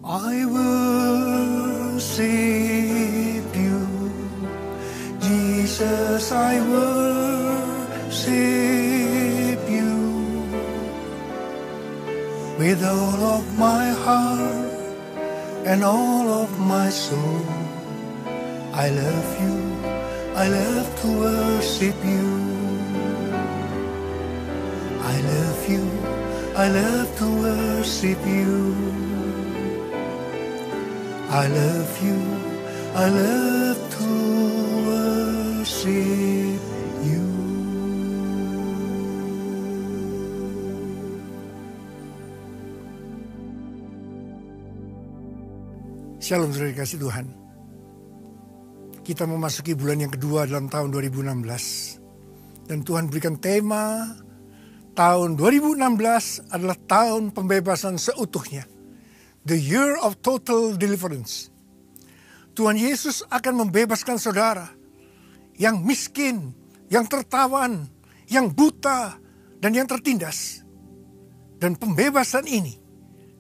I worship you, Jesus, I worship you. With all of my heart and all of my soul, I love you, I love to worship you. I love you, I love to worship you. I love you, I love to worship you. Shalom saudara dikasih Tuhan. Kita memasuki bulan yang kedua dalam tahun 2016. Dan Tuhan berikan tema tahun 2016 adalah tahun pembebasan seutuhnya. The year of total deliverance. Tuhan Yesus akan membebaskan saudara yang miskin, yang tertawan, yang buta, dan yang tertindas. Dan pembebasan ini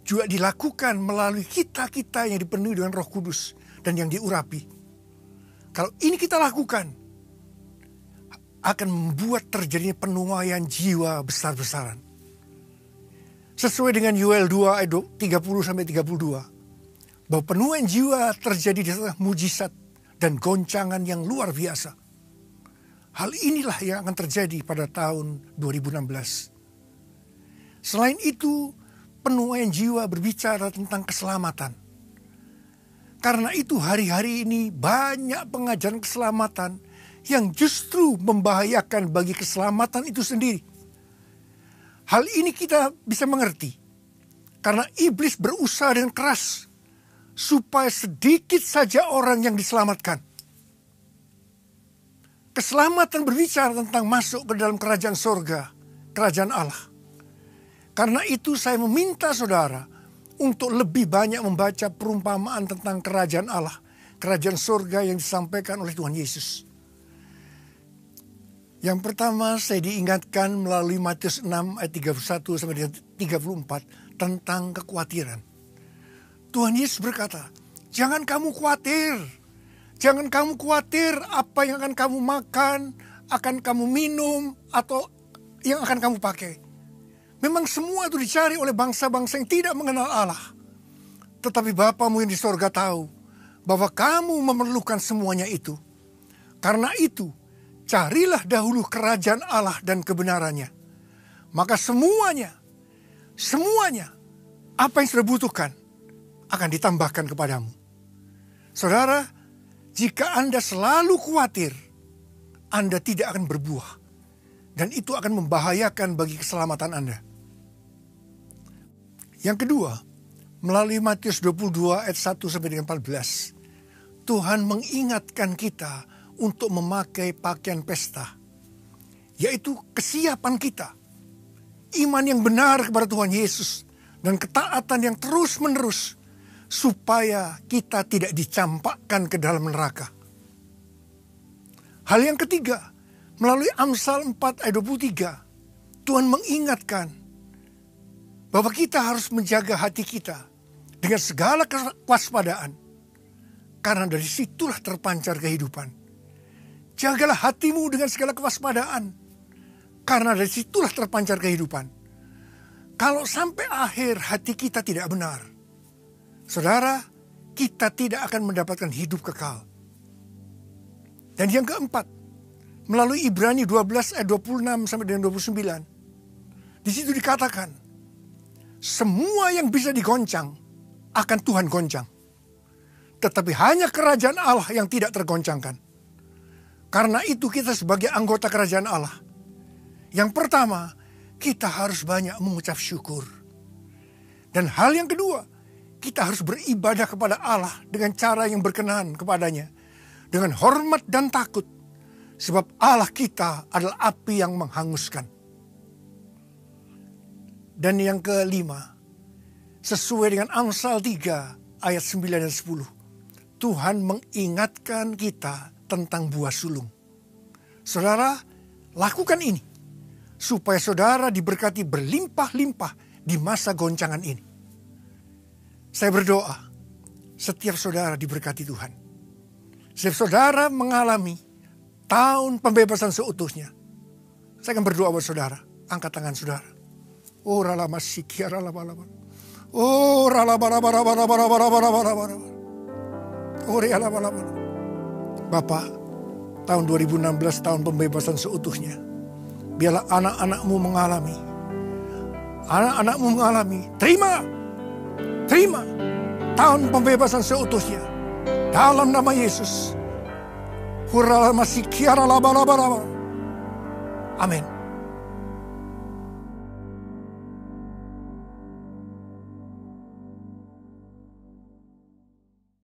juga dilakukan melalui kita-kita yang dipenuhi dengan Roh Kudus dan yang diurapi. Kalau ini kita lakukan, akan membuat terjadinya penuaian jiwa besar-besaran. Sesuai dengan Yoel 2 ayat 30-32. Bahwa penuaian jiwa terjadi di tengah mujizat dan goncangan yang luar biasa. Hal inilah yang akan terjadi pada tahun 2016. Selain itu, penuaian jiwa berbicara tentang keselamatan. Karena itu hari-hari ini banyak pengajaran keselamatan yang justru membahayakan bagi keselamatan itu sendiri. Hal ini kita bisa mengerti karena iblis berusaha dengan keras supaya sedikit saja orang yang diselamatkan. Keselamatan berbicara tentang masuk ke dalam kerajaan sorga, kerajaan Allah. Karena itu saya meminta saudara untuk lebih banyak membaca perumpamaan tentang kerajaan Allah, kerajaan sorga yang disampaikan oleh Tuhan Yesus. Yang pertama saya diingatkan melalui Matius 6 ayat 31 sampai 34 tentang kekhawatiran. Tuhan Yesus berkata, jangan kamu khawatir. Jangan kamu khawatir apa yang akan kamu makan, akan kamu minum, atau yang akan kamu pakai. Memang semua itu dicari oleh bangsa-bangsa yang tidak mengenal Allah. Tetapi Bapamu yang di sorga tahu bahwa kamu memerlukan semuanya itu. Karena itu, carilah dahulu kerajaan Allah dan kebenarannya. Maka semuanya, apa yang sudah butuhkan akan ditambahkan kepadamu. Saudara, jika Anda selalu khawatir, Anda tidak akan berbuah. Dan itu akan membahayakan bagi keselamatan Anda. Yang kedua, melalui Matius 22 ayat 1 sampai dengan 14, Tuhan mengingatkan kita untuk memakai pakaian pesta, yaitu kesiapan kita, iman yang benar kepada Tuhan Yesus, dan ketaatan yang terus-menerus, supaya kita tidak dicampakkan ke dalam neraka. Hal yang ketiga, melalui Amsal 4 ayat 23, Tuhan mengingatkan bahwa kita harus menjaga hati kita dengan segala kewaspadaan, karena dari situlah terpancar kehidupan. Jagalah hatimu dengan segala kewaspadaan, karena dari situlah terpancar kehidupan. Kalau sampai akhir hati kita tidak benar, saudara, kita tidak akan mendapatkan hidup kekal. Dan yang keempat, melalui Ibrani 12 ayat 26 sampai dengan 29. Di situ dikatakan, semua yang bisa digoncang akan Tuhan goncang. Tetapi hanya kerajaan Allah yang tidak tergoncangkan. Karena itu kita sebagai anggota kerajaan Allah, yang pertama, kita harus banyak mengucap syukur. Dan hal yang kedua, kita harus beribadah kepada Allah dengan cara yang berkenan kepadanya, dengan hormat dan takut, sebab Allah kita adalah api yang menghanguskan. Dan yang kelima, sesuai dengan Amsal 3 ayat 9 dan 10, Tuhan mengingatkan kita tentang buah sulung. Saudara, lakukan ini supaya saudara diberkati berlimpah-limpah di masa goncangan ini. Saya berdoa, setiap saudara diberkati Tuhan. Setiap saudara mengalami tahun pembebasan seutuhnya. Saya akan berdoa buat saudara. Angkat tangan saudara. Oh ralama sikia ralaba. Oh ralaba. Oh ralaba. Bapak, tahun 2016 tahun pembebasan seutuhnya. Biarlah anak-anakmu mengalami. Anak-anakmu mengalami. Terima tahun pembebasan seutuhnya. Dalam nama Yesus. Amin.